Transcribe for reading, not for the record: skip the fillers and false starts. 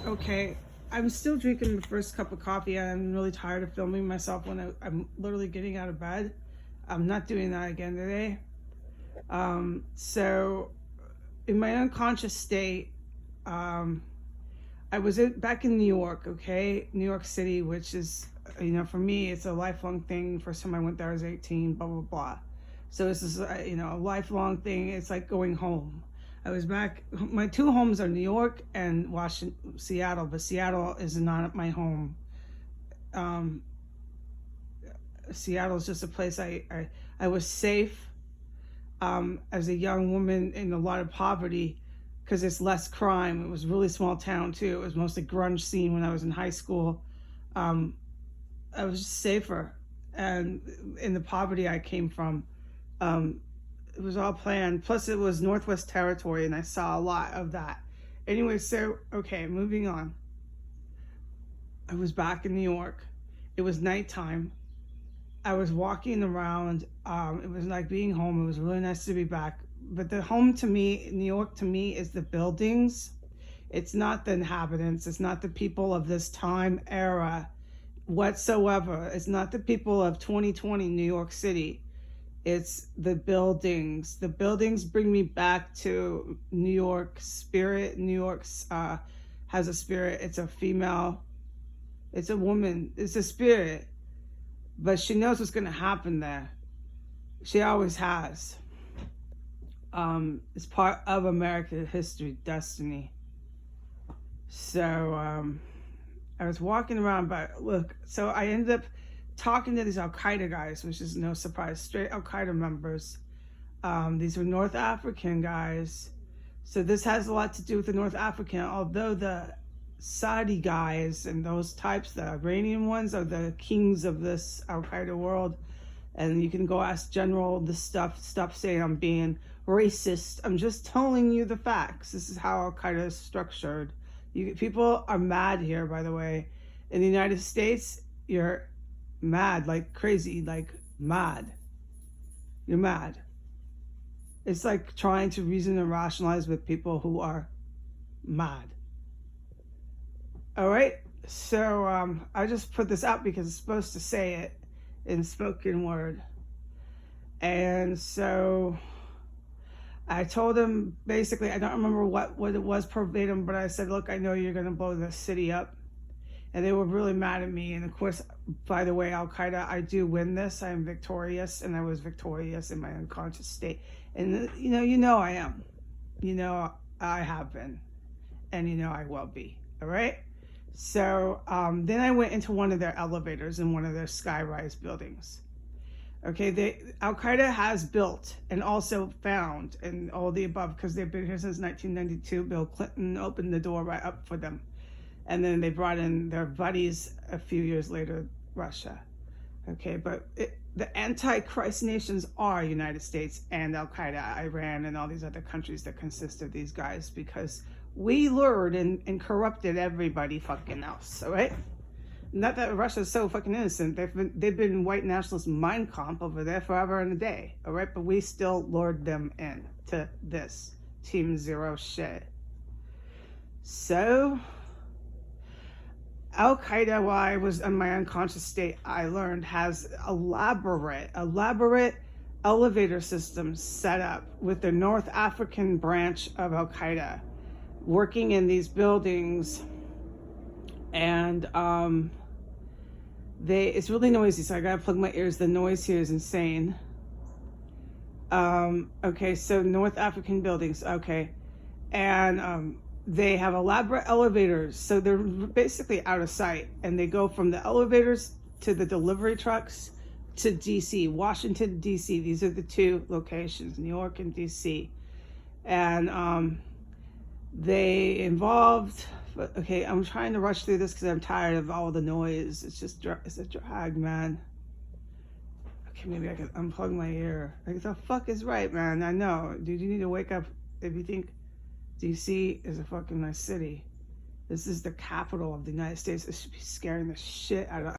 Okay, I'm still drinking the first cup of coffee, and I'm really tired of filming myself when I'm literally getting out of bed. I'm not doing that again today. So in my unconscious state, I was back in New York, okay? New York City, which is, for me, it's a lifelong thing. First time I went there, I was 18, blah, blah, blah. So this is, a lifelong thing. It's like going home. I was back, my two homes are New York and Washington, Seattle, but Seattle is not my home. Seattle is just a place I was safe as a young woman in a lot of poverty because it's less crime. It was a really small town too. It was mostly grunge scene when I was in high school. I was just safer, and in the poverty I came from, it was all planned. Plus it was Northwest Territory, and I saw a lot of that. Anyway, so, okay, moving on. I was back in New York. It was nighttime. I was walking around. It was like being home. It was really nice to be back. But the home to me, New York to me, is the buildings. It's not the inhabitants. It's not the people of this time era whatsoever. It's not the people of 2020 New York City. It's the buildings. The buildings bring me back to New York spirit. New York has a spirit. It's a female. It's a woman. It's a spirit. But she knows what's going to happen there. She always has. It's part of American history, destiny. So I was walking around, but look, so I ended up talking to these Al-Qaeda guys, which is no surprise, straight Al-Qaeda members. These were North African guys. So this has a lot to do with the North African, although the Saudi guys and those types, the Iranian ones, are the kings of this Al-Qaeda world. And you can go ask General this stuff. Stop saying I'm being racist. I'm just telling you the facts. This is how Al-Qaeda is structured. People are mad here, by the way. In the United States, you're mad, like crazy, like mad. You're mad. It's like trying to reason and rationalize with people who are mad. All right, so I just put this out because it's supposed to say it in spoken word. And so I told him, basically, I don't remember what it was verbatim, but I said, look, I know you're going to blow the city up. And they were really mad at me. And of course, by the way, Al-Qaeda, I do win this. I am victorious, and I was victorious in my unconscious state. And you know I am. I have been. And I will be. All right? So then I went into one of their elevators in one of their skyrise buildings. Okay, Al-Qaeda has built and also found and all the above, because they've been here since 1992. Bill Clinton opened the door right up for them. And then they brought in their buddies a few years later, Russia. Okay, but the Antichrist nations are United States and Al-Qaeda, Iran, and all these other countries that consist of these guys, because we lured and corrupted everybody fucking else, all right? Not that Russia's so fucking innocent. They've been white nationalist Mein Kampf over there forever and a day, all right? But we still lured them in to this Team Zero shit. So Al-Qaeda, while I was in my unconscious state, I learned, has elaborate elevator systems set up with the North African branch of Al-Qaeda, working in these buildings. And it's really noisy, so I gotta plug my ears. The noise here is insane. Okay, so North African buildings, okay. And they have elaborate elevators, so they're basically out of sight. And they go from the elevators to the delivery trucks to DC, Washington, DC. These are the two locations, New York and DC. And they involved, okay, I'm trying to rush through this because I'm tired of all the noise. It's a drag, man. Okay, maybe I can unplug my ear. Like, the fuck is right, man? I know. Dude, you need to wake up if you think DC is a fucking nice city. This is the capital of the United States. It should be scaring the shit out of